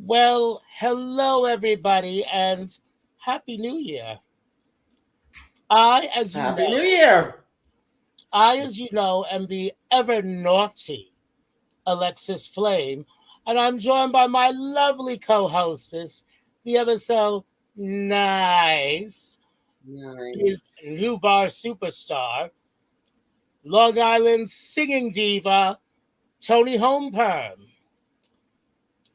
Well, hello everybody and happy new year. I as you Happy know, New Year. am the ever naughty Alexis Flame, and I'm joined by my lovely co-hostess, the ever so nice Nice. is new bar superstar, Long Island singing diva, Toni Homeperm.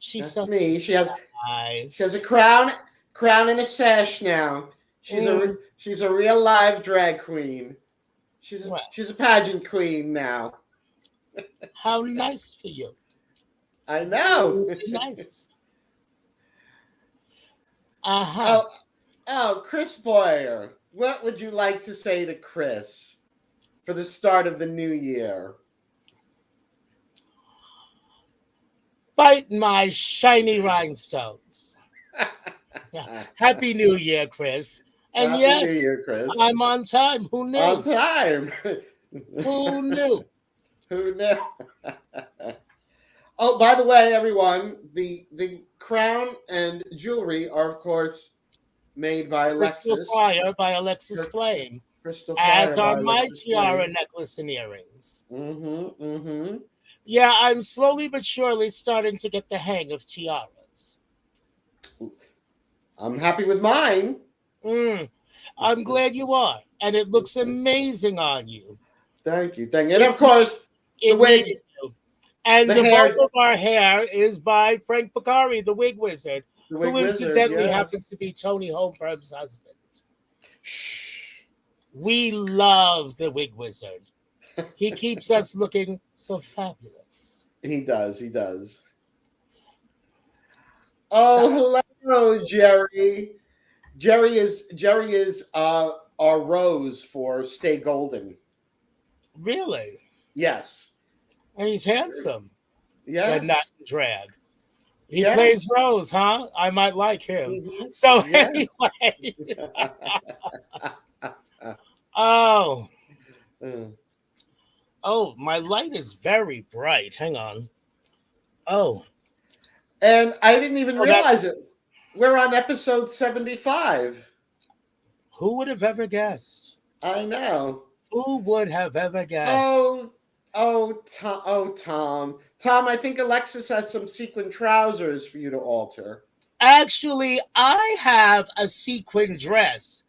She's That's so me. She has a nice. crown and a sash now. Mm, She's a real live drag queen. well, She's a pageant queen now. how nice for you. I know. Really nice. Uh-huh. Oh, Chris Boyer. What would you like to say to Chris for the start of the new year? Bite my shiny rhinestones. Yeah. Happy New Year, Chris. And Happy New yes, Year, Chris. I'm on time. Who On knew? time. Who knew? Who knew? Oh, by the way, everyone, the crown and jewelry are, of course, made by Crystal Alexis. Fire by Alexis Cr- Flame, Crystal as Fire are by my Alexis tiara, Flame. necklace, and earrings. Mm-hmm. Mm-hmm. Yeah, I'm slowly but surely starting to get the hang of tiaras. I'm happy with mine. Mm, I'm glad you are. And it looks amazing on you. Thank you. Thank you. And It, of course, the it wig, needed to. And the the both hair, of our hair is by Frank Bacari, the wig wizard, the who wig wizard. incidentally Yes. happens to be Toni Homeperm's husband. Shh. We love the wig wizard. He keeps us looking so fabulous. He does. He does. So, Oh, hello, Jerry. Jerry is our rose for Stay Golden. really? Yes. And he's handsome, but not Yes. in drag. He plays Yes. Rose, huh? I might like him. Hmm. So Yeah. anyway, oh, Mm. oh, my light is very bright. Hang on. Oh, And I didn't even oh, that realize it. We're on episode 75. who would have ever guessed? I know. Who would have ever guessed? Oh, Tom. Tom, I think Alexis has some sequin trousers for you to alter. Actually, I have a sequin dress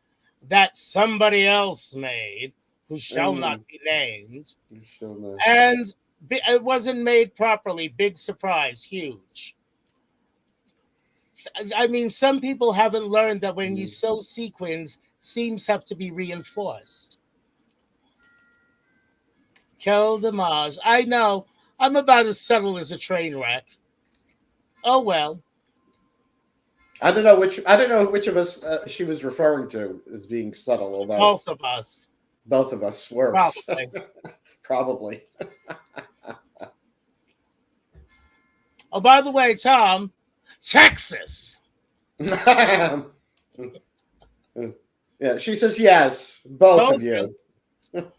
that somebody else made, who shall not Mm, be named, you still know. and it wasn't made properly. Big surprise, huge. I mean, some people haven't learned that when you Mm. sew sequins, seams have to be reinforced. Quel dommage. I know. I'm about as subtle as a train wreck. Oh well, I don't know which of us she was referring to as being subtle, although both of us, both of us works. probably. Probably. Oh, by the way, Tom, Texas. Yeah, she says yes, both Told of you. you.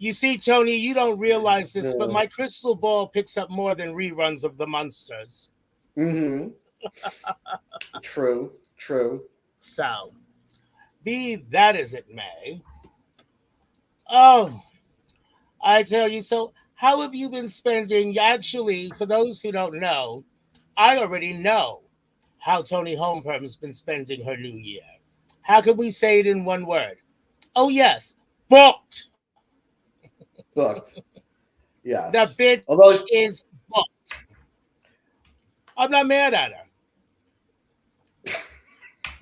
You see, Tony, you don't realize this, but my crystal ball picks up more than reruns of the Munsters. Mm-hmm. True, true. So, be that as it may. Oh, I tell you, so how have you been spending? Actually, for those who don't know, I already know how Toni Homeperm has been spending her new year. How can we say it in one word? Oh, yes, booked. Booked. The Yes. bitch Although is booked. I'm not mad at her.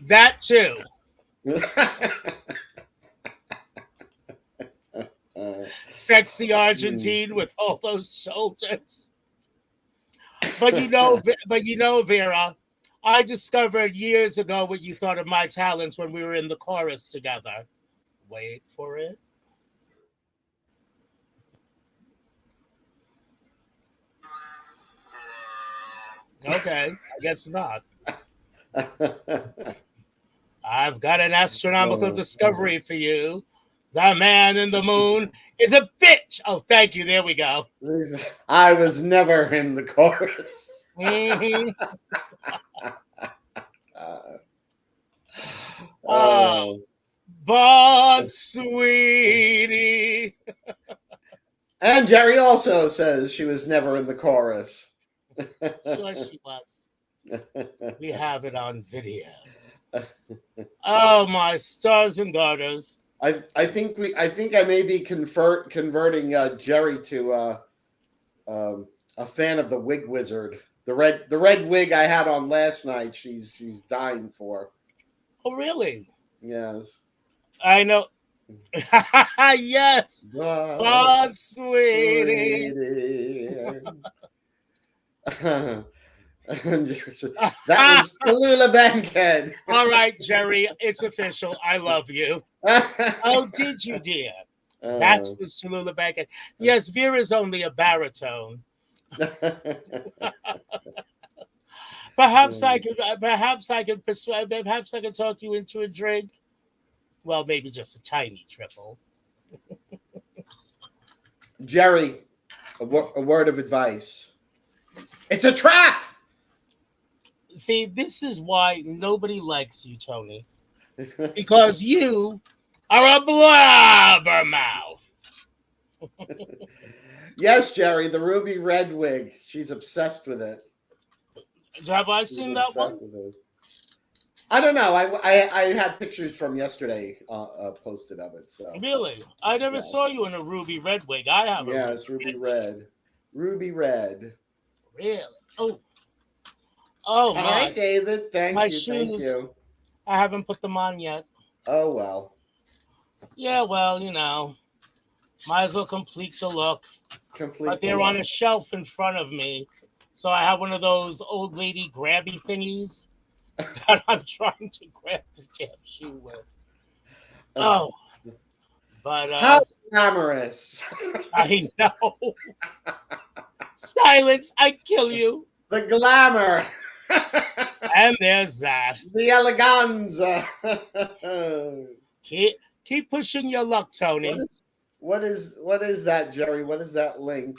That too. Sexy Argentine with all those shoulders. But Vera, I discovered years ago what you thought of my talents when we were in the chorus together. Wait for it. Okay, I guess not. I've got an astronomical discovery for you. The man in the moon is a bitch. Oh, thank you. There we go. I was never in the chorus. Mhm. Uh, Oh, uh, but sweetie. and Jerry also says she was never in the chorus. Sure she was. We have it on video. Oh, my stars and garters. I think I may be converting Jerry to a fan of the Wig Wizard. The red wig I had on last night. She's dying for. Oh, really? Yes. I know. Yes. But But sweetie. sweetie. And Jerry said, that was Tallulah Bankhead. All right, Jerry, it's official. I love you. Oh, did you, dear? That was Tallulah Bankhead. Yes, Vera's only a baritone. Perhaps I could. Perhaps I could persuade. Perhaps I could talk you into a drink. Well, maybe just a tiny triple. Jerry, a word of advice. It's a trap. See, this is why nobody likes you, Tony, because you are a blabbermouth. Yes, Jerry, the ruby red wig. She's obsessed with it. Have I She's seen that one? obsessed with it. I don't know. I had pictures from yesterday posted of it. So Really? I never yes, saw you in a ruby red wig. I have a yes, ruby red, ruby red. Really? Oh, oh Hi, my! David. My Thank you, thank shoes. you. I haven't put them on yet. Oh well, Yeah, well, might as well complete the look. complete But the they're on look. a shelf in front of me, so I have one of those old lady grabby thingies that I'm trying to grab the damn shoe with. Oh, but How glamorous! I know. Silence, I kill you. The glamour, And there's that. the eleganza. Keep pushing your luck, What Tony. is what is that, Jerry? What is that link?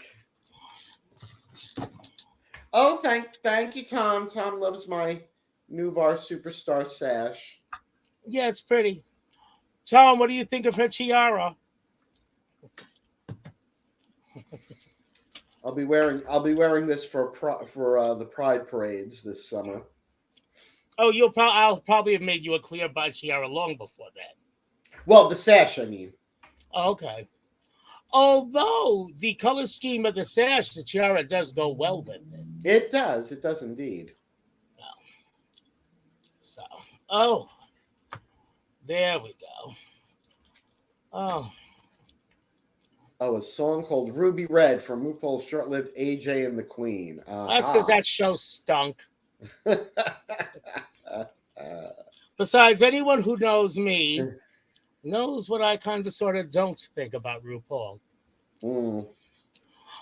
Oh, thank you, Tom. Tom loves my new bar superstar sash. Yeah, it's pretty. Tom, what do you think of her tiara? I'll be wearing this for the Pride parades this summer. Oh, I'll probably have made you a clear by tiara long before that. Well, the sash, I mean. Oh, okay. Although the color scheme of the sash, the tiara does go well with it. It does. It does indeed. So, oh, there we go. Oh, Oh, a song called Ruby Red from RuPaul's short-lived AJ and the Queen. that's because that show stunk. Uh, Besides, anyone who knows me knows what I kind of sort of don't think about RuPaul. mm.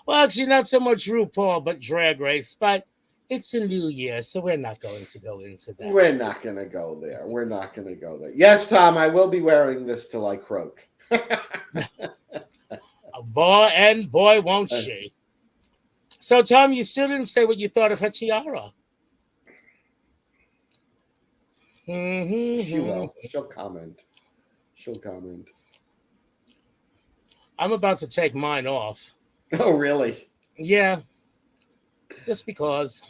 Well, actually, not so much RuPaul, but Drag Race. But it's a new year, so we're not going to go into that. We're not going to go there. We're not going to go there. Yes, Tom, I will be wearing this till I croak. Boy, won't she. So, Tom, you still didn't say what you thought of her tiara. She will. She'll comment. She'll comment. I'm about to take mine off. Oh, really? Yeah, just because.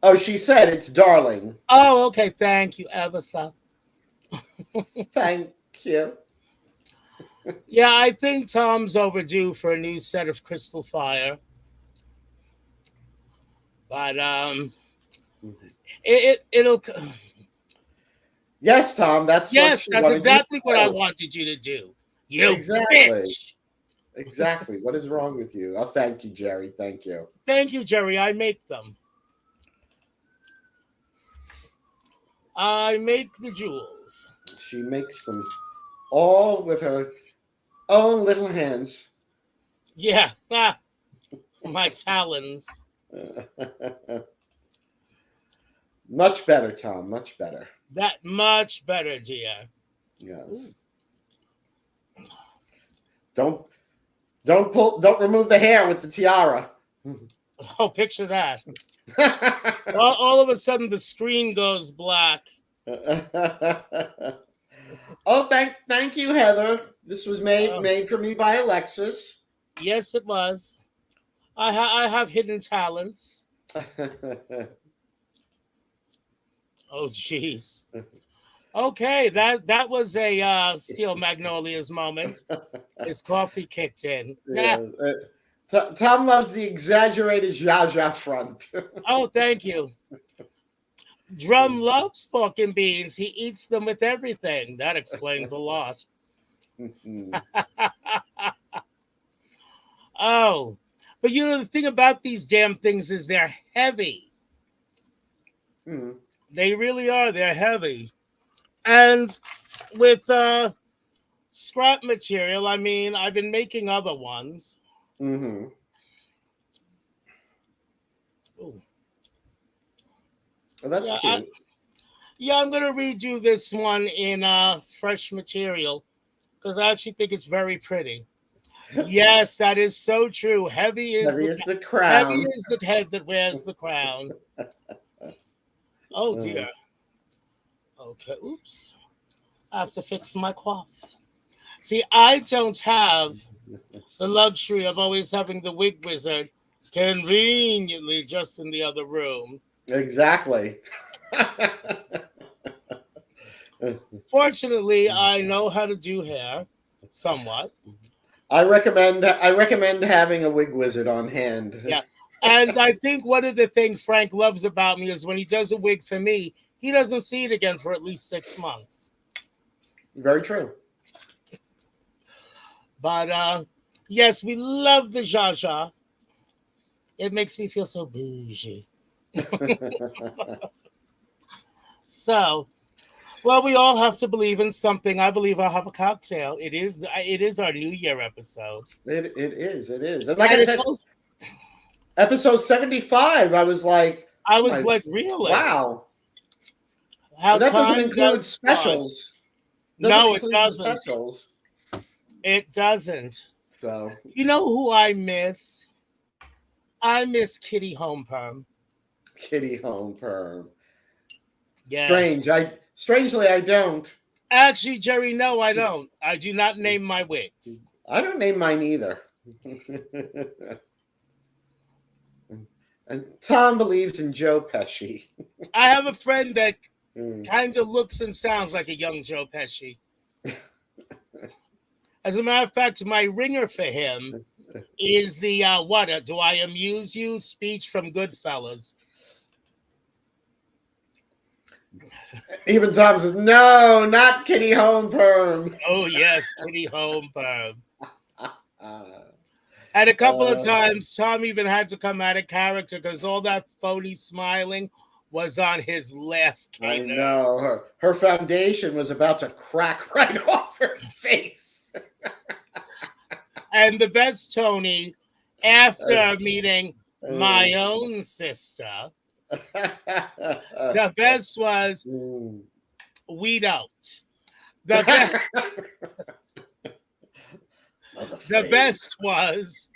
Oh, she said it's darling. Oh, okay. Thank you, ever so. Thank you. Yeah, I think Tom's overdue for a new set of Crystal Fire. But it'll. Yes, Tom, that's Yes, what that's you exactly what I do. wanted you to do. You Exactly. bitch. Exactly. What is wrong with you? Oh, thank you, Jerry. Thank you. Thank you, Jerry. I make them. I make the jewels. She makes them all with her own little hands. Yeah. My talons. Much better, Tom. Much better. That much better, dear. Yes. Don't remove the hair with the tiara. Oh, picture that. All of a sudden, the screen goes black. Oh, thank you, Heather. This was made Uh, made for me by Alexis. yes, it was. I have hidden talents. Oh, jeez. Okay, that was a Steel Magnolias moment. His coffee kicked in. Nah. Yeah. Tom loves the exaggerated Jaja front. Oh, thank you. Drum loves pork and beans. He eats them with everything. That explains a lot. Oh, but the thing about these damn things is they're heavy. They really are. They're heavy. And with scrap material, I mean, I've been making other ones. Mm-hmm. Ooh. Well, that's Yeah, cute. I'm going to read you this one in fresh material because I actually think it's very pretty. Yes, that is so true. Heavy is the Heavy crown. is the head that wears the crown. Oh dear. Okay, oops. I have to fix my cough. See, I don't have the luxury of always having the wig wizard conveniently just in the other room. Exactly. Fortunately, I know how to do hair somewhat. I recommend having a wig wizard on hand. Yeah. And I think one of the things Frank loves about me is when he does a wig for me, he doesn't see it again for at least 6 months. Very true. But yes, we love the Zsa Zsa. It makes me feel so bougie. So, well, we all have to believe in something. I believe I'll have a cocktail. It is our New Year episode. It is. And like And I it's said, also, episode 75, I was like, I oh was my, like, really? wow. How And that doesn't time include does fly. specials. Doesn't No, it include the doesn't. specials. It doesn't. So You know who I miss? I miss Kitty Homeperm. Kitty Homeperm. Yes. Strangely I don't. Actually, Jerry, no, I don't. I do not name my wigs. I don't name mine either. And Tom believes in Joe Pesci. I have a friend that kind of looks and sounds like a young Joe Pesci. As a matter of fact, my ringer for him is the do I amuse you speech from Goodfellas. Even Tom says, no, not Kitty Homeperm. Oh, yes, Kitty Homeperm. And a couple of times, Tom even had to come out of character because all that phony smiling was on his last I gainer. know. Her foundation was about to crack right off her face. And the best, Toni, after meeting my own sister, the best was, we don't. The best was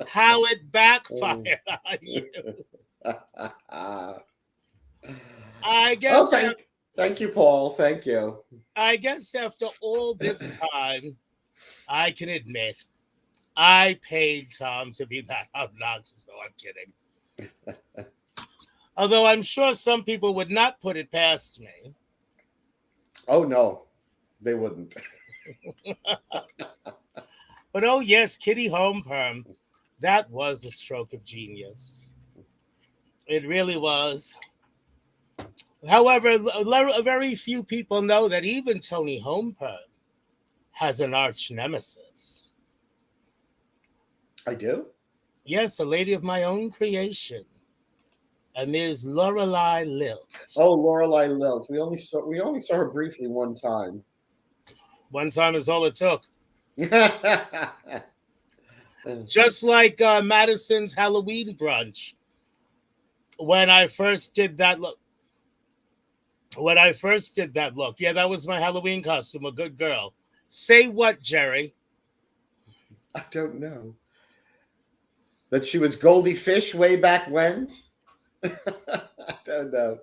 how it backfired on you. I guess. Oh, thank you, Paul. Thank you. I guess after all this time, I can admit I paid Tom to be that obnoxious. No, I'm kidding. Although I'm sure some people would not put it past me. Oh no, they wouldn't. But oh yes, Kitty Homeperm, that was a stroke of genius. It really was. However, very few people know that even Toni Homeperm has an arch nemesis. I do? Yes, a lady of my own creation, a Ms. Lorelei Lilt. Oh, Lorelei Lilt. We only saw her briefly one time. One time is all it took. Just like Madison's Halloween brunch. When I first did that look. Yeah, that was my Halloween costume, a good girl. Say what, Jerry? I don't know. That she was Goldie Fish way back when? I don't know.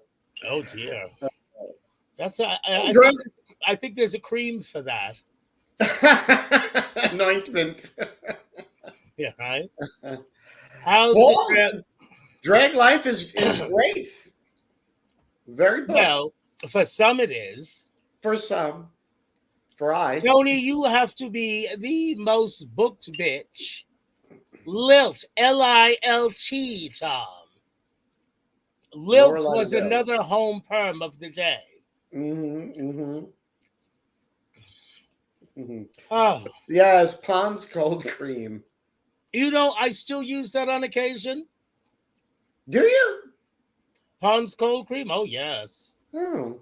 Oh dear. That's a, Oh, drink I think there's a cream for that. anointment. Yeah, right. How's the Well, drag life is great. Very booked well, for some it is. for some. For I. Tony, you have to be the most booked bitch. Lilt, Lilt, Tom. Lilt Laurel I was go. another home perm of the day. Mm-hmm. Mm-hmm. Oh, Yes, Pond's cold cream. you know, I still use that on occasion. Do you? Pond's cold cream. Oh, yes. Oh,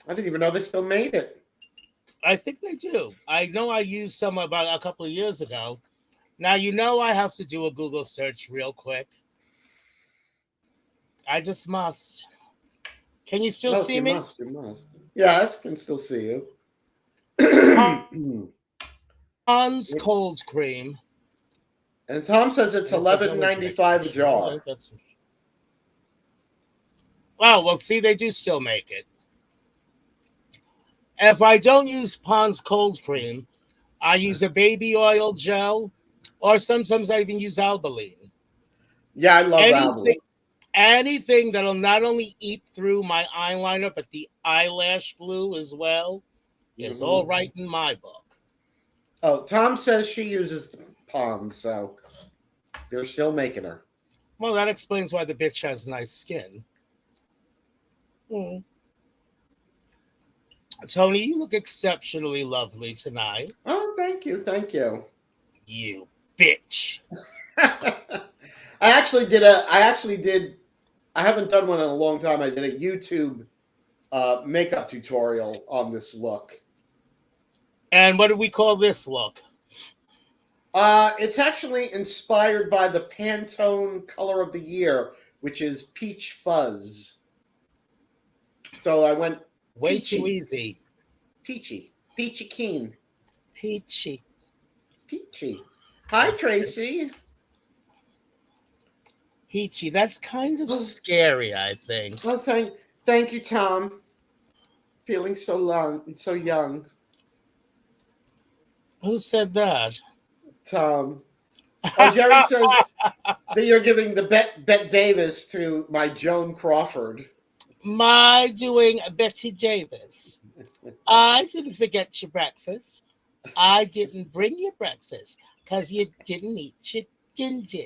I didn't even know they still made it. I think they do. I know I used some about a couple of years ago. Now, you know, I have to do a Google search real quick. I just must. Can you still Oh, see you me? must. You must. Yes, can still see you. Pond's cold cream. And Tom says it's And it says no internet $11.95 a connection. jar. Okay, that's. Oh, well, see, they do still make it. If I don't use Pond's cold cream, I use a baby oil gel, or sometimes I even use Albaline. Yeah, I love Anything, Abilene. anything that'll not only eat through my eyeliner, but the eyelash glue as well, is all Mm-hmm. right in my book. Oh, Tom says she uses Pond, so they're still making her. Well, that explains why the bitch has nice skin. Mm. Tony, you look exceptionally lovely tonight. Oh, thank you, thank you. You bitch. I actually did. I haven't done one in a long time. I did a YouTube makeup tutorial on this look. And what do we call this look? It's actually inspired by the Pantone color of the year, which is peach fuzz. So I went Way too peachy, easy. peachy keen, Peachy. peachy. Hi, Tracy. Peachy. That's kind of Oh, scary, I think. oh, thank you, Tom. Feeling so so young, Who said that? Tom. Oh, Jerry says that you're giving the Bet Davis to my Joan Crawford. My doing Betty Davis. I didn't forget your breakfast. I didn't bring you breakfast because you didn't eat your dinner.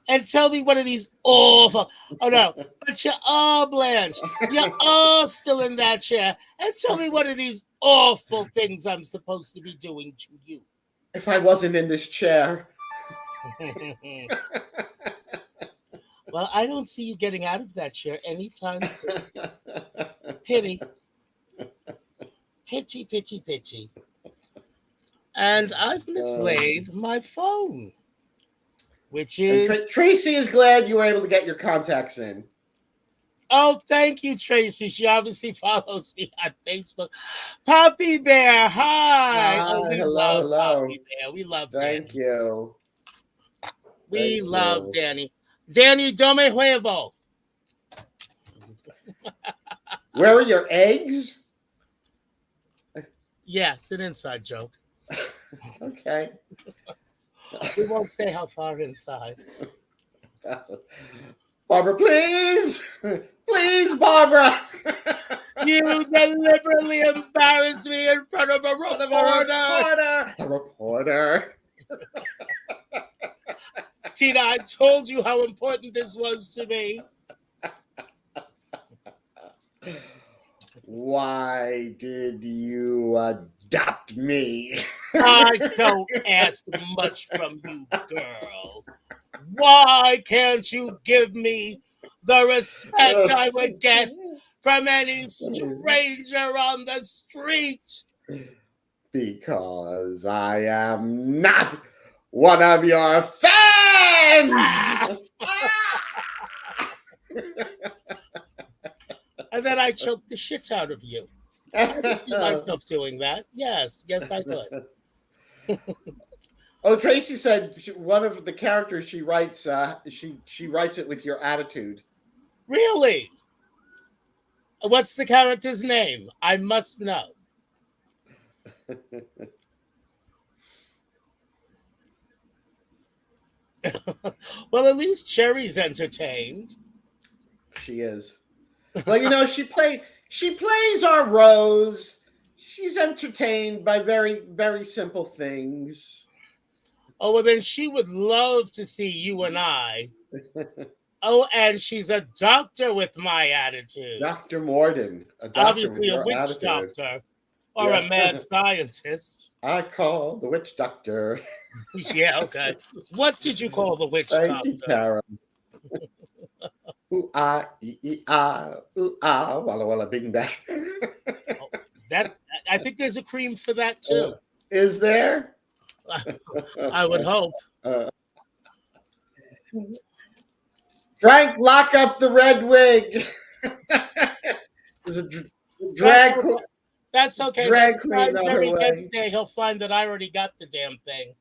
And tell me one of these awful. Oh no, but you are Blanche. You are still in that chair. And tell me one of these awful things I'm supposed to be doing to you. If I wasn't in this chair. Well, I don't see you getting out of that chair anytime soon. Pity. Pity, pity, pity. And I've mislaid my phone, which is. Tracy is glad you were able to get your contacts in. Oh, thank you, Tracy. She obviously follows me on Facebook. Poppy Bear, hi. Oh, Hi, we hello, love hello. Poppy Bear. We love Thank Danny. you. We Thank love you. Danny. Danny, dome huevo. Where are your eggs? Yeah, it's an inside joke. Okay. We won't say how far inside. Barbara, please. Please, Barbara. You deliberately embarrassed me in front of a reporter. A reporter. Tina, I told you how important this was to me. Why did you adopt me? I don't ask much from you, girl. Why can't you give me the respect I would get from any stranger on the street? Because I am not one of your fans. And then I choked the shit out of you. I could see myself doing that. Yes, I could. Oh, Tracy said one of the characters she writes, she writes it with your attitude. Really? What's the character's name? I must know. Well, at least Cherry's entertained. She is. Well, she plays our Rose. She's entertained by very, very simple things. Oh, well, then she would love to see you and I. Oh, and she's a doctor with my attitude. Dr. Morden, a doctor with Obviously, a your witch attitude. doctor or a Yeah. mad scientist. I call the witch doctor. Yeah, okay. What did you call the witch Thank you, doctor? Tara. Ooh ah, ooh ah, walla walla, bing bang. Oh, that I think there's a cream for that too. Is there? I would hope. Frank, lock up the red wig. There's a drag queen. That's okay. Drag By the queen time on her Jerry way. gets there, he'll find that I already got the damn thing.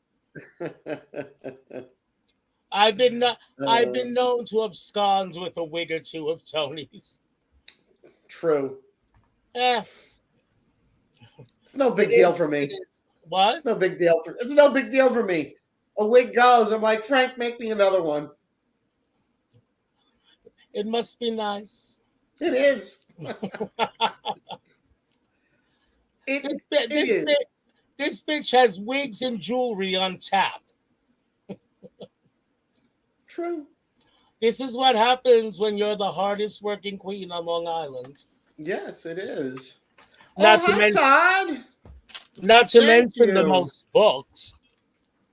I've been known to abscond with a wig or two of Tony's. True. Eh, It's no big deal for me. What? It's no big deal for me. A wig goes. I'm like, Frank, make me another one. It must be nice. It is. This bitch has wigs and jewelry on tap. True. This is what happens when you're the hardest working queen on Long Island. Yes, it is. Not to hi, mention, Todd. not to Thank mention the you. most books.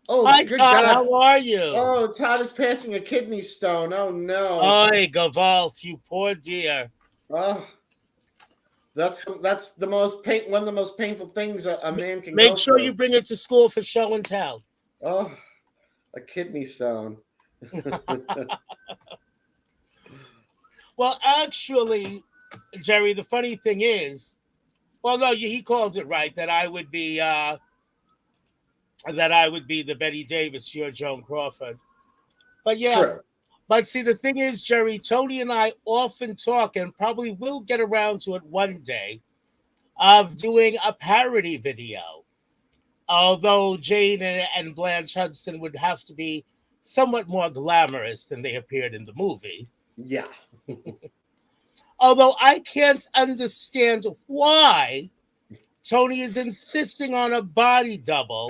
Oh, Hi, good Todd. God. How are you? Oh, Todd is passing a kidney stone. Oh no. Oy, Gavalt, you poor dear. Oh, that's the most one of the most painful things a man can Make go sure through. you bring it to school for show and tell. Oh, a kidney stone. Well, actually, Jerry, the funny thing is, well, no, he called it right that I would be the Betty Davis, you're Joan Crawford. But yeah, True. but see, the thing is, Jerry, Tony and I often talk, and probably will get around to it one day, of doing a parody video. Although Jane and Blanche Hudson would have to be somewhat more glamorous than they appeared in the movie. Yeah. Although I can't understand why Tony is insisting on a body double.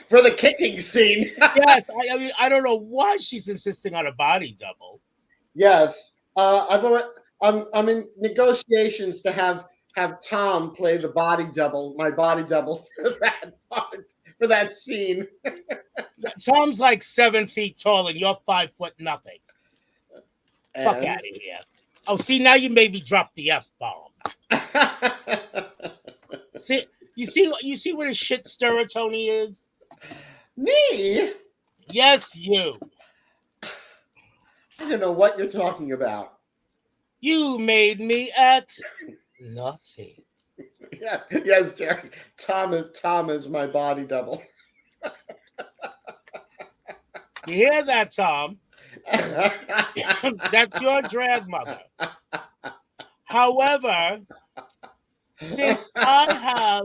For the kicking scene. Yes, I mean, I don't know why she's insisting on a body double. Yes. I'm in negotiations to have Tom play the body double, my body double for that part, for that scene. Tom's like 7 feet tall and you're 5 foot nothing. Fuck out of here. Oh, see, now you made me drop the F-bomb. See, you see what a shit stirrer Tony is? Me? Yes, you. I don't know what you're talking about. You made me act naughty. Yeah, yes, Jerry. Tom is my body double. You hear that, Tom? That's your drag mother. However, since I have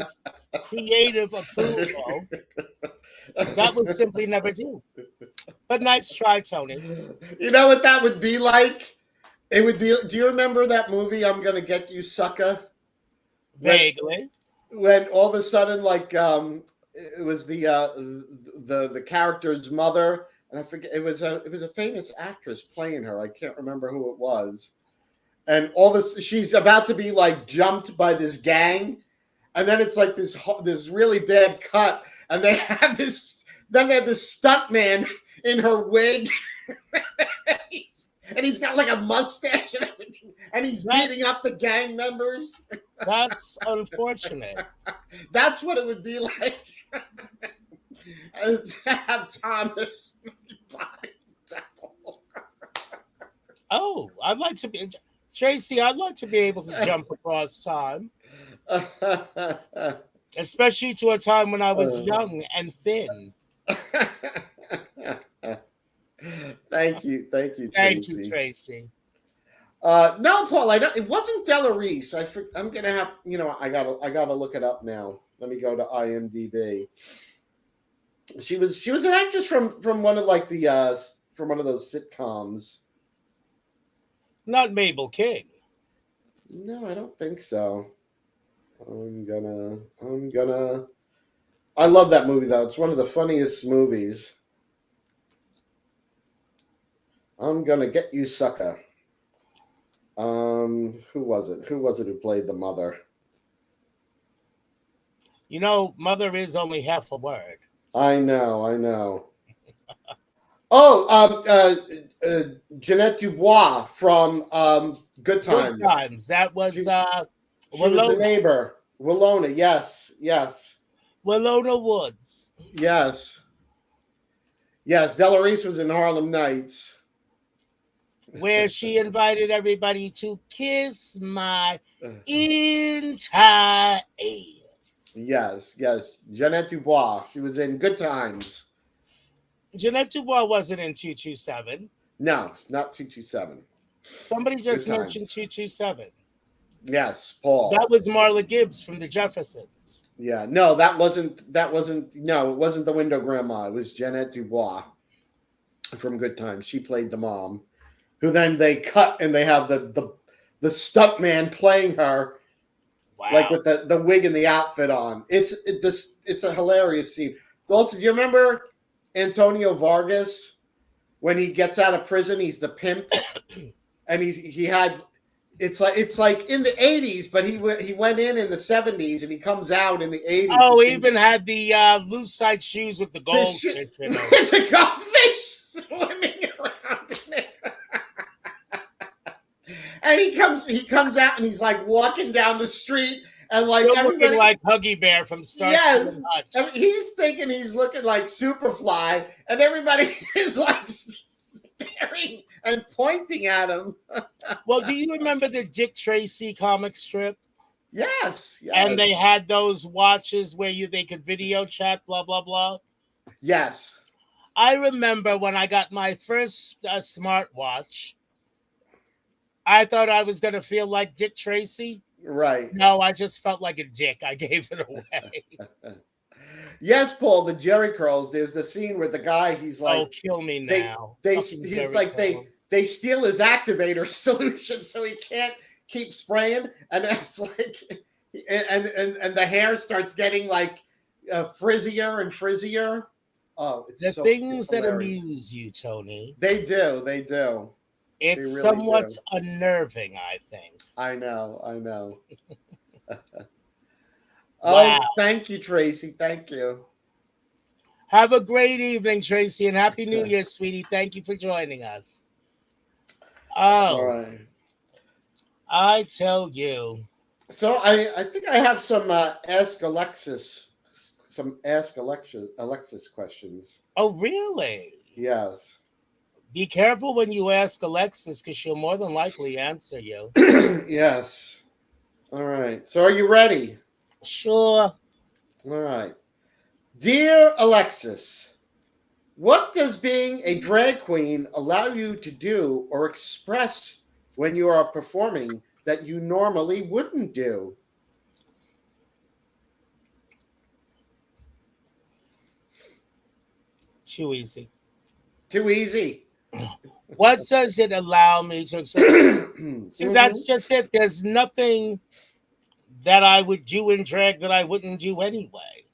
creative approval, that would simply never do. But nice try, Tony. You know what that would be like? It would be. Do you remember that movie, I'm Gonna Get You, Sucker? Vaguely. When all of a sudden, like, it was the character's mother, and I forget, it was a famous actress playing her. I can't remember who it was. And all this, she's about to be like jumped by this gang, and then it's like this really bad cut, and they have this stunt man in her wig, and he's got like a mustache and everything, and he's beating up the gang members. That's unfortunate. That's what it would be like. And to have Thomas. Oh, I'd like to be Tracy. I'd like to be able to jump across time, especially to a time when I was Uh, young and thin. thank you, Thank you, Tracy. Tracy. No, Paul, I don't. It wasn't Delarice. I'm gonna have. I gotta look it up now. Let me go to IMDb. She was an actress from one of like the from one of those sitcoms. Not Mabel King. No, I don't think so. I'm gonna. I love that movie though. It's one of the funniest movies. I'm gonna get you, sucker. Who was it? Who was it who played the mother? You know, mother is only half a word. I know, I know. Oh, Jeanette Dubois from Good Good Times. times. That was She was the Willona. neighbor. Willona, yes, yes, Willona Woods, yes, yes. Delarice was in Harlem Nights. where she invited everybody to kiss my entire ass. Yes, yes. Jeanette Dubois. She was in Good Times. Jeanette Dubois wasn't in 227. No, not 227. Somebody Good just mentioned Times. 227. Yes, Paul. That was Marla Gibbs from the Jeffersons. Yeah, no, no, it wasn't the window grandma. It was Jeanette Dubois from Good Times. She played the mom, who then they cut and they have the stunt man playing her like Wow. with the wig and the outfit on. It's a hilarious scene. Also, do you remember Antonio Vargas when he gets out of prison? He's the pimp, and he had. It's like in the 80s, but he went in the 70s and he comes out in the 80s. Oh, he even had the loose side shoes with the This goldfish shit, in them. the goldfish swimming around in it. And he comes out and he's like walking down the street and like Still looking everybody. like Huggy Bear from Starsky Yes, and Hutch. I mean, he's thinking he's looking like Superfly, and everybody is like staring and pointing at him. Well, do you remember the Dick Tracy comic strip? Yes, And they yes, had those watches where they could video chat, blah blah blah. yes. I remember when I got my first smartwatch, I thought I was gonna feel like Dick Tracy. Right. No, I just felt like a dick. I gave it away. Yes, Paul. The Jerry curls. There's the scene where the guy he's Oh, like kill me they now. they Fucking he's Jerry like Curls. they steal his activator solution so he can't keep spraying, and that's like and the hair starts getting like frizzier and frizzier. Oh, The it's things that hilarious. amuse you, Tony, They do, they do, they it's really somewhat do. unnerving, I think. I know, I know. Wow. Oh, thank you, Tracy. Thank you. Have a great evening, Tracy, and Happy New Year, sweetie. Thank you for joining us. All Oh, right. I tell you. So I think I have some ask Alexis questions. Oh, really? Yes. Be careful when you ask Alexis because she'll more than likely answer you. Yes. All right. So are you ready? Sure. All right. Dear Alexis, what does being a drag queen allow you to do or express when you are performing that you normally wouldn't do? Too easy. Too easy. What does it allow me to express? See, that's Mhm. just it. There's nothing that I would do in drag that I wouldn't do anyway.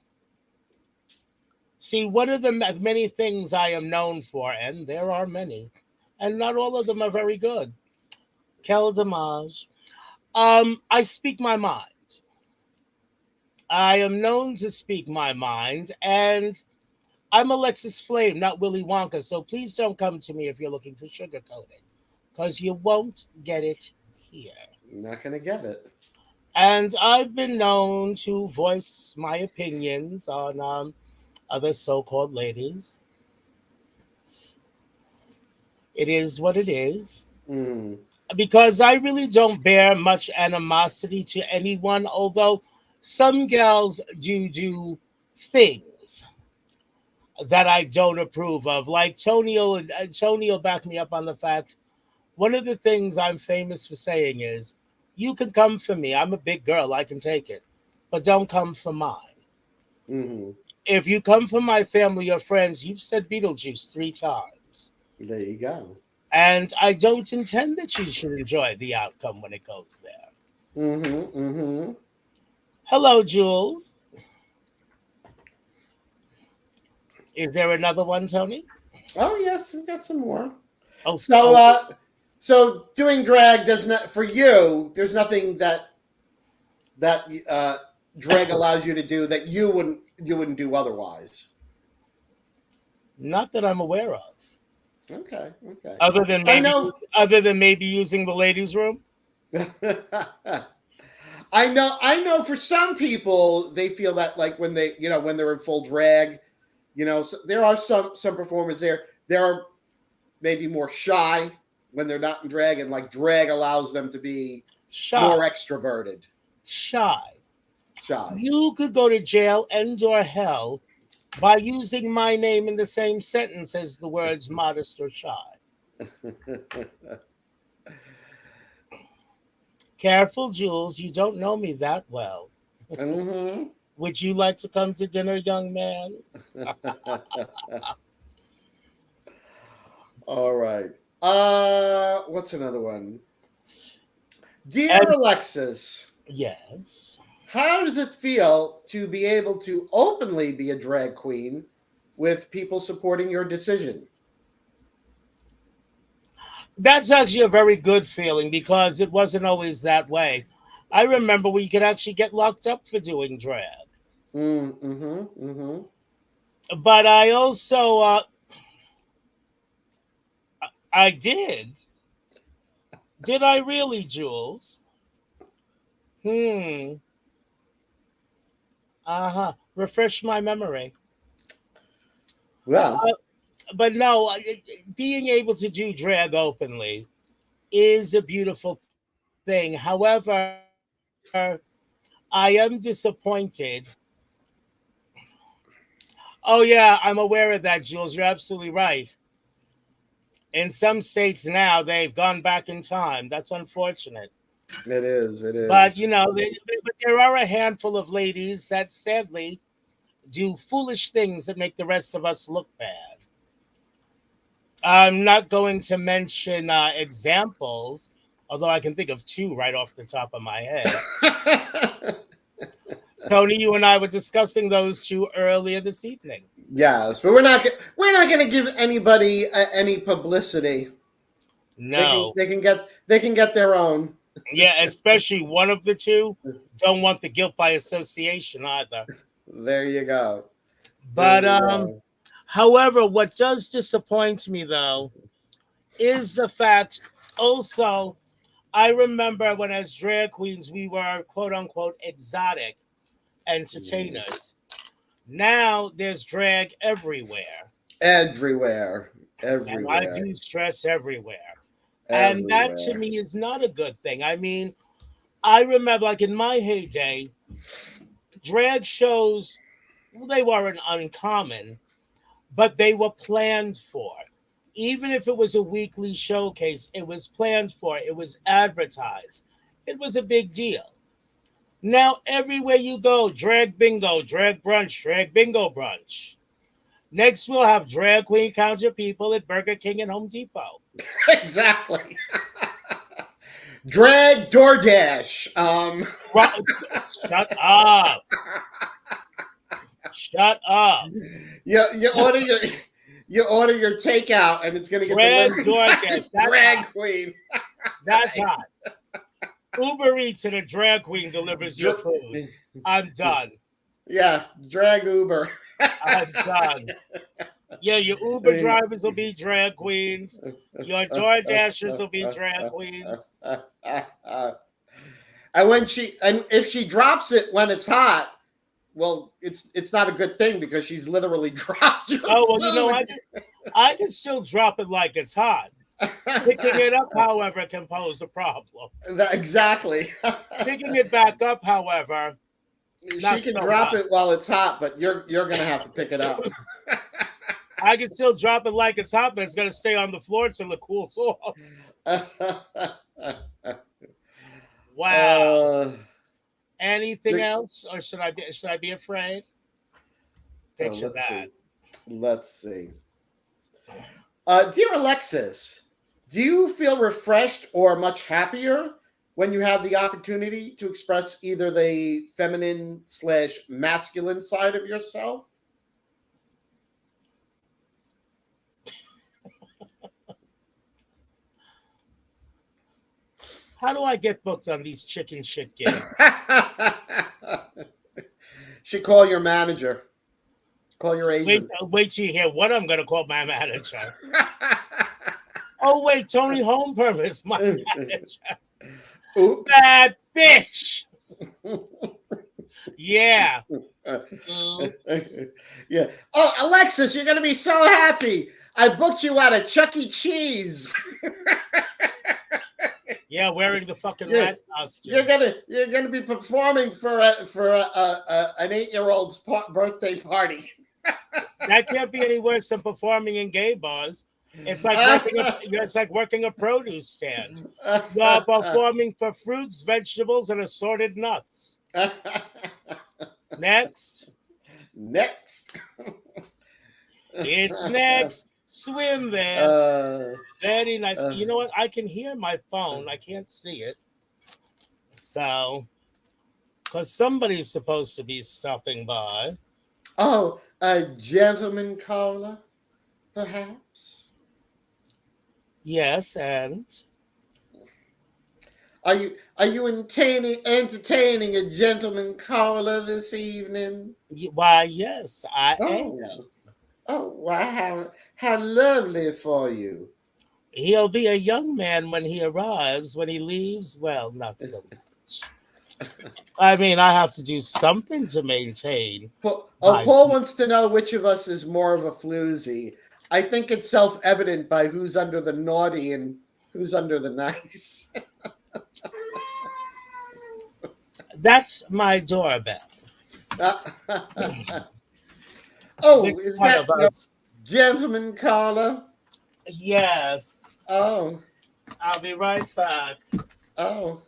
See, one of the many things I am known for, and there are many, and not all of them are very good. Quel dommage. I speak my mind. I am known to speak my mind, and I'm Alexis Flame, not Willy Wonka. So please don't come to me if you're looking for sugarcoating, because you won't get it here. You're not gonna get it. And I've been known to voice my opinions on other so-called ladies. It is what it is. Mm. Because I really don't bear much animosity to anyone, although some gals do things that I don't approve of. Like Tony will back me up on the fact. One of the things I'm famous for saying is, you can come for me. I'm a big girl. I can take it. But don't come for mine. Hmm. If you come for my family or friends, you've said Beetlejuice 3 times. There you go. And I don't intend that you should enjoy the outcome when it goes there. Hmm. Hmm. Hello, Jules. Is there another one, Tony? Oh yes, we got some more. Oh, So, so doing drag does not for you. There's nothing that drag allows you to do that you wouldn't do otherwise. not that I'm aware of. Okay, okay. Other than I maybe, know. other than maybe using the ladies' room. I know for some people they feel that like when when they're in full drag, so there are some performers there are maybe more shy when they're not in drag, and like drag allows them to be Shy, more extroverted. shy. Shy. You could go to jail and or hell by using my name in the same sentence as the words modest or shy. Careful, Jules, you don't know me that well. Hmm. Would you like to come to dinner, young man? All right. What's another one? Dear And Alexis, yes, how does it feel to be able to openly be a drag queen with people supporting your decision? that's actually a very good feeling because it wasn't always that way. I remember we could actually get locked up for doing drag. Mm-hmm. Mm-hmm. But I also, I did. Did I really, Jules? Hmm. Uh huh. Refresh my memory. Well, Uh, but no, being able to do drag openly is a beautiful thing. However, I am disappointed. Oh, yeah, I'm aware of that, Jules. You're absolutely right. In some states now, they've gone back in time. That's unfortunate. it is. It But, is. but there are a handful of ladies that sadly do foolish things that make the rest of us look bad. I'm not going to mention examples, although I can think of two right off the top of my head. Tony, you and I were discussing those two earlier this evening. Yes, but we're not going to give anybody any publicity. They can No. they can get they can get their own. Yeah, especially one of the two. Don't want the guilt by association either. There you go. There But you go. however, what does disappoint me though is the fact also I remember when as drag queens we were quote unquote exotic Mm. entertainers. Now there's drag everywhere. Everywhere, And I everywhere, do stress everywhere. And that to everywhere. me is not a good thing. I mean, I remember like in my heyday, drag shows, well, they weren't uncommon, but they were planned for. Even if it was a weekly showcase, it was planned for, it was advertised. It was a big deal. Now, everywhere you go, drag bingo, drag brunch, drag bingo brunch. Next, we'll have drag queen counter people at Burger King and Home Depot. Exactly. Drag DoorDash. Shut up. Shut up. you order your takeout and it's gonna get Drag delivered by DoorDash. That's drag hot. queen. That's hot. Uber Eats and a drag queen delivers your Dr- food. I'm done. yeah, drag Uber. I'm done. Yeah, your Uber drivers will be drag queens. Your Door Dashers will be drag queens. And if she drops it when it's hot, well, it's not a good thing because she's literally dropped your Oh well, food. I can still drop it like it's hot. Picking it up, however, can pose a problem. Exactly. Picking it back up, however, She Not can so drop hot. it while it's hot, but you're gonna have to pick it up. I can still drop it like it's hot, but it's gonna stay on the floor till it cools off. Wow. uh, Anything else, or should I be afraid? Picture let's that. see. Let's see. Dear Alexis, do you feel refreshed or much happier when you have the opportunity to express either the feminine slash masculine side of yourself? How do I get booked on these chicken shit gigs? Should call your manager. Call your agent. Wait till you hear what I'm gonna call my manager. Oh wait, Toni Homeperm is my manager. Oops. Bad bitch. Yeah. Oops. Yeah. Oh, Alexis, you're gonna be so happy. I booked you at a Chuck E. Cheese. Yeah, wearing the fucking Yeah. rat costume. You're gonna be performing for an 8-year-old's birthday party. That can't be any worse than performing in gay bars. It's like working a produce stand. You're performing for fruits, vegetables, and assorted nuts. Next. Next. It's next. Swim there. Very nice. uh. You know what? I can hear my phone. I can't see it. So, because somebody's supposed to be stopping by. Oh, a gentleman caller, perhaps? Yes, and Are you entertaining a gentleman caller this evening? why, yes, I am. Oh, wow, how lovely for you. He'll be a young man when he arrives. When he leaves, well, not so much. I mean, I have to do something to maintain. Paul wants to know which of us is more of a floozy. I think it's self-evident by who's under the naughty and who's under the nice. That's my doorbell. Oh, Which is one that of your us? gentleman caller? Yes. Oh, I'll be right back. oh.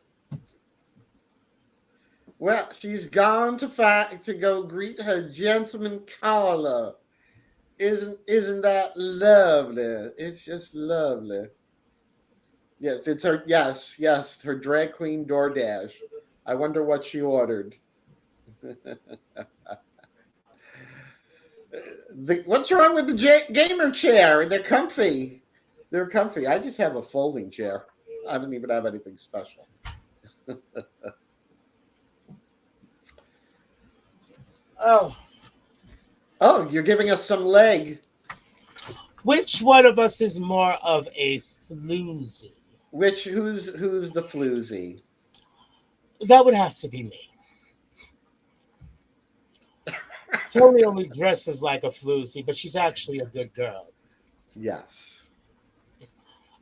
Well, she's gone to go greet her gentleman caller. Isn't that lovely? It's just lovely. Yes, it's her. Yes, her drag queen DoorDash. I wonder what she ordered. What's wrong with the gamer chair? They're comfy. They're comfy. I just have a folding chair. I don't even have anything special. Oh, Oh, you're giving us some leg. which one of us is more of a floozy? Who's the floozy? That would have to be me. Toni only dresses like a floozy, but she's actually a good girl. Yes.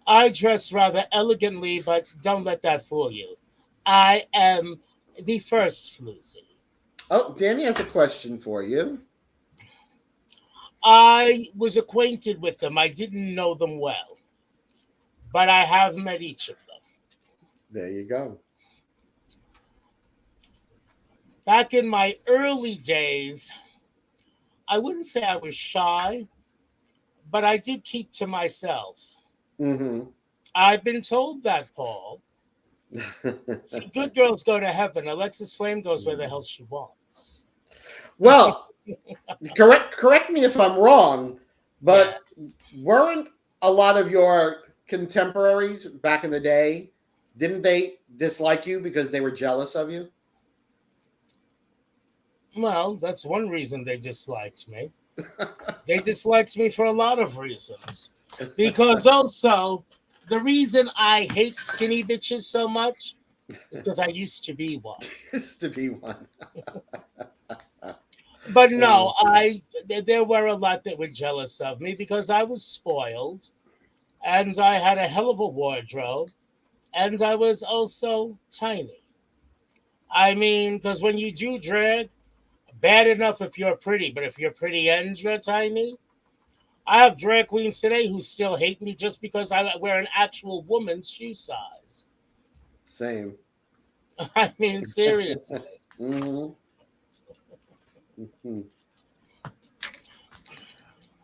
I dress rather elegantly, but don't let that fool you. I am the first floozy. Oh, Danny has a question for you. I was acquainted with them. I didn't know them well, but I have met each of them. There you go. Back in my early days, I wouldn't say I was shy, but I did keep to myself. Mm-hmm. I've been told that, Paul. See, good girls go to heaven. Alexis Flame goes where the hell she wants. Well, correct me if I'm wrong, but weren't a lot of your contemporaries back in the day, didn't they dislike you because they were jealous of you? Well, that's one reason they disliked me. They disliked me for a lot of reasons. Because also, the reason I hate skinny bitches so much is because I used to be one. Used to be one. But no, there were a lot that were jealous of me because I was spoiled and I had a hell of a wardrobe and I was also tiny. I mean, because when you do drag, bad enough if you're pretty, but if you're pretty and you're tiny, I have drag queens today who still hate me just because I wear an actual woman's shoe size. Same. I mean, seriously. Mhm. Mhm.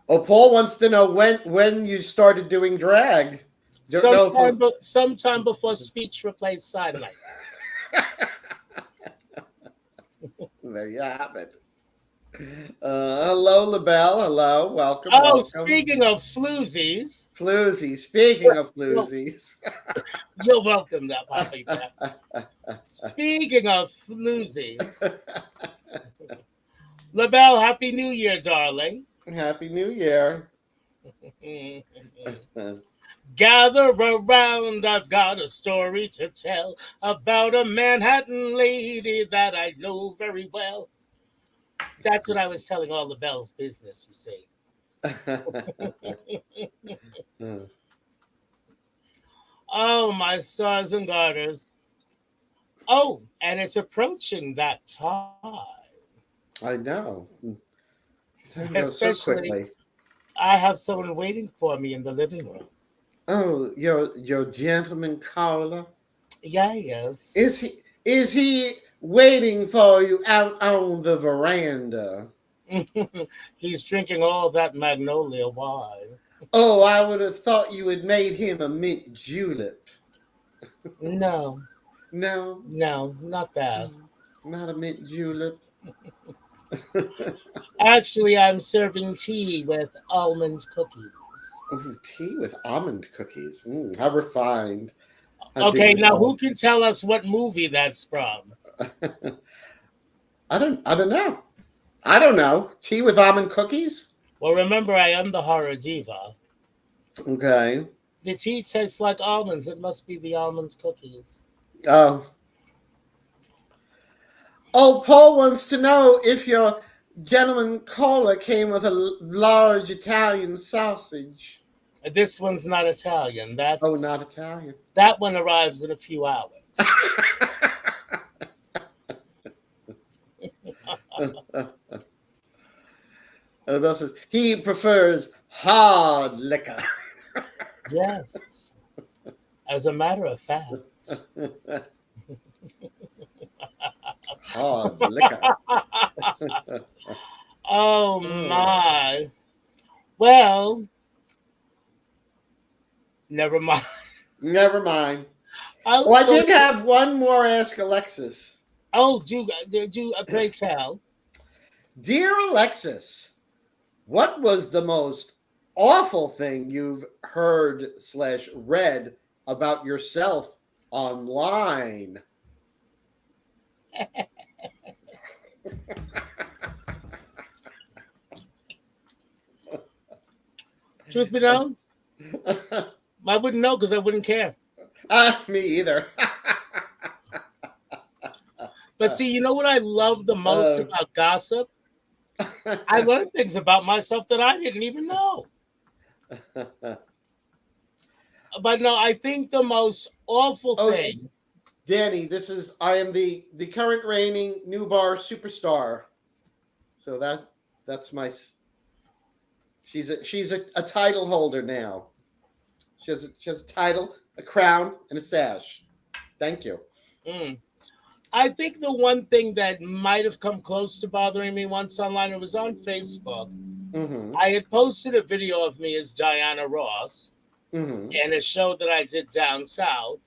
Oh, Paul wants to know when you started doing drag. Don't know Sometime before speech replaced sign language. there you have it. Hello, LaBelle. Hello, welcome, Oh, welcome. speaking of floozies, Floozy. Speaking of well, floozies. you're welcome now, Papa. Speaking of floozies, LaBelle, Happy New Year, darling. Happy New Year. Gather around, I've got a story to tell about a Manhattan lady that I know very well. That's what I was telling all the Belle's business, you see. Oh, my stars and garters. Oh, and it's approaching that time. I know. Time goes so Especially, quickly. I have someone waiting for me in the living room. Oh, your gentleman caller. Yes. Is he waiting for you out on the veranda? He's drinking all that magnolia wine. Oh, I would have thought you had made him a mint julep. No, No, no, not that. not a mint julep. Actually, I'm serving tea with almond cookies. Ooh, tea with almond cookies. How refined. How Okay, now dignified. who can tell us what movie that's from? I don't know. I don't know. Tea with almond cookies? Well, remember, I am the horror diva. Okay. The tea tastes like almonds. It must be the almond cookies. Oh. Oh, Paul wants to know if your gentleman caller came with a large Italian sausage. This one's not Italian. Oh, not Italian. That one arrives in a few hours. Bill says he prefers hard liquor. Yes, as a matter of fact. Hard liquor. Oh Oh, my. Well, never mind. never mind. I Oh, was I going did to. have one more Ask Alexis. Oh, do a great tell. Dear Alexis, what was the most awful thing you've heard/read about yourself online? Truth be known, I wouldn't know because I wouldn't care. Me either. But see, you know what I love the most uh, about gossip? I learned things about myself that I didn't even know. But no, I think the most awful oh, thing. Danny, I am the current reigning new bar superstar. So that's my. She's a title holder now. She has a title, a crown, and a sash. Thank you. Mm, I think the one thing that might have come close to bothering me once online, it was on Facebook. Mm-hmm. I had posted a video of me as Diana Ross Mm-hmm. in a show that I did down south.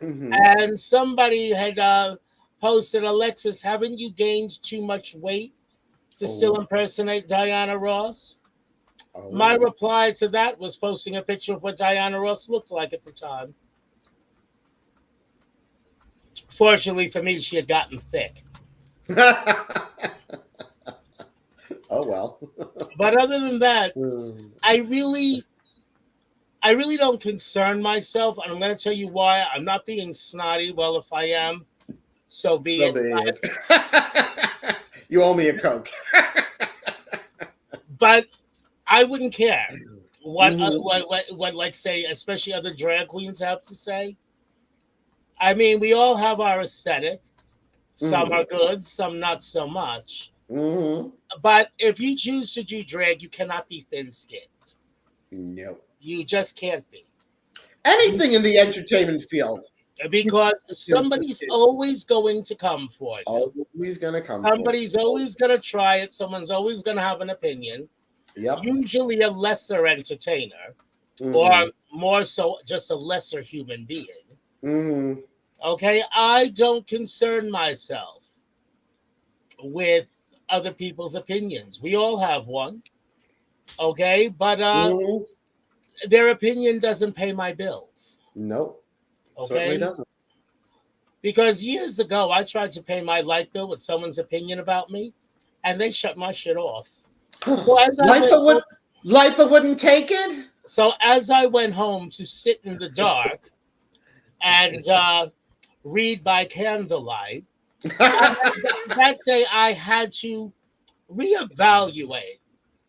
Mm-hmm. And somebody had posted, Alexis, haven't you gained too much weight to still Oh. impersonate Diana Ross? My Oh. reply to that was posting a picture of what Diana Ross looked like at the time. Fortunately for me, she had gotten thick. Oh well. But other than that, Mm. I really I really don't concern myself, and I'm going to tell you why. I'm not being snotty. Well, if I am, so be So it. bad. You owe me a Coke. But I wouldn't care Mhm. what like say, especially other drag queens have to say. I mean, we all have our aesthetic. Some are good, some not so much. Mm-hmm. But if you choose to do drag, you cannot be thin skinned. No. You just can't be. You, Anything in the entertainment field, you because can somebody's succeed. always going to come for you. Always gonna come for Somebody's always going to try it. Someone's always going to have an opinion, you. Yep. usually a lesser entertainer, or Mm-hmm. more so just a lesser human being. Mm-hmm. Okay, I don't concern myself with other people's opinions. We all have one. Okay, but Mm-hmm. their opinion doesn't pay my bills. Nope. Certainly Okay, doesn't. because years ago I tried to pay my light bill with someone's opinion about me, and they shut my shit off. So as I went Lipa would Lipa wouldn't take it? home to sit in the dark and read by candlelight, that day I had to reevaluate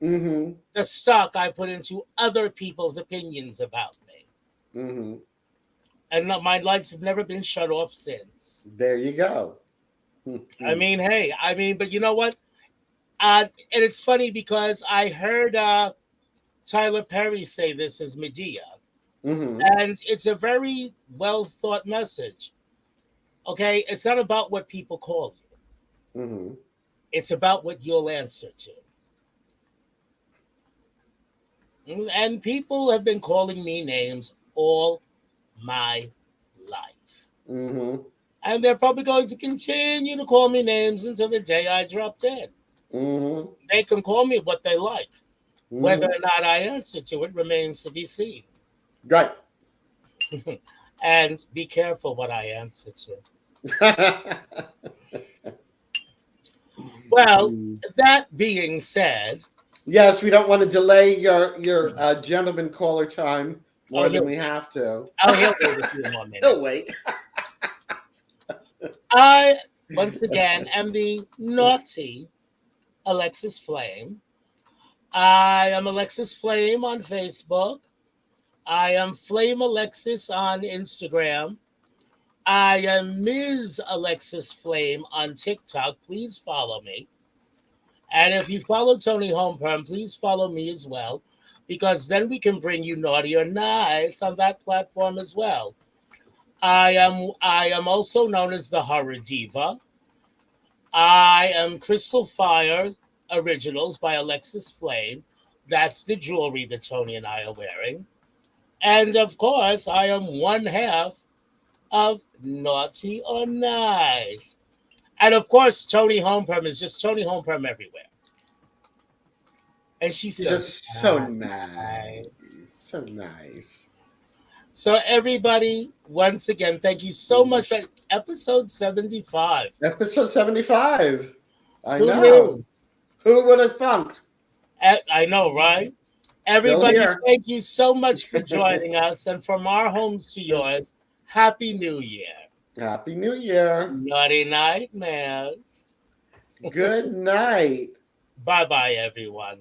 Mm-hmm. the stock I put into other people's opinions about me. Mm-hmm. And my lights have never been shut off since. There you go. I mean, hey, but you know what? And it's funny because I heard Tyler Perry say this as Medea, Mm-hmm. and it's a very well thought message. Okay, it's not about what people call you; Mm-hmm. it's about what you'll answer to. And people have been calling me names all my life. Mm-hmm. And they're probably going to continue to call me names until the day I drop dead. Mm-hmm. They can call me what they like. Whether Mm-hmm. or not I answer to it remains to be seen. Right. And be careful what I answer to. Well, that being said, Yes, we don't want to delay your gentleman caller time oh, more than we have to. he'll wait a few more He'll minutes. wait. I, once again, am the naughty Alexis Flame. I am Alexis Flame on Facebook. I am Flame Alexis on Instagram. I am Ms. Alexis Flame on TikTok. Please follow me. And if you follow Toni Homeperm, please follow me as well, because then we can bring you naughty or nice on that platform as well. I am also known as the Horror Diva. I am Crystal Fire Originals by Alexis Flame. That's the jewelry that Toni and I are wearing. And of course, I am one half of Naughty or Nice. And of course, Toni Homeperm is just Toni Homeperm everywhere. And she's She's so just so nice. nice. So nice. So, everybody, once again, thank you so much for episode 75. Episode 75. I Who know. knew? Who would have thunk? I know, right? Still Everybody, here. thank you so much for joining us. And from our homes to yours, Happy New Year. Happy New Year. Naughty nightmares. Good night. Bye bye, everyone.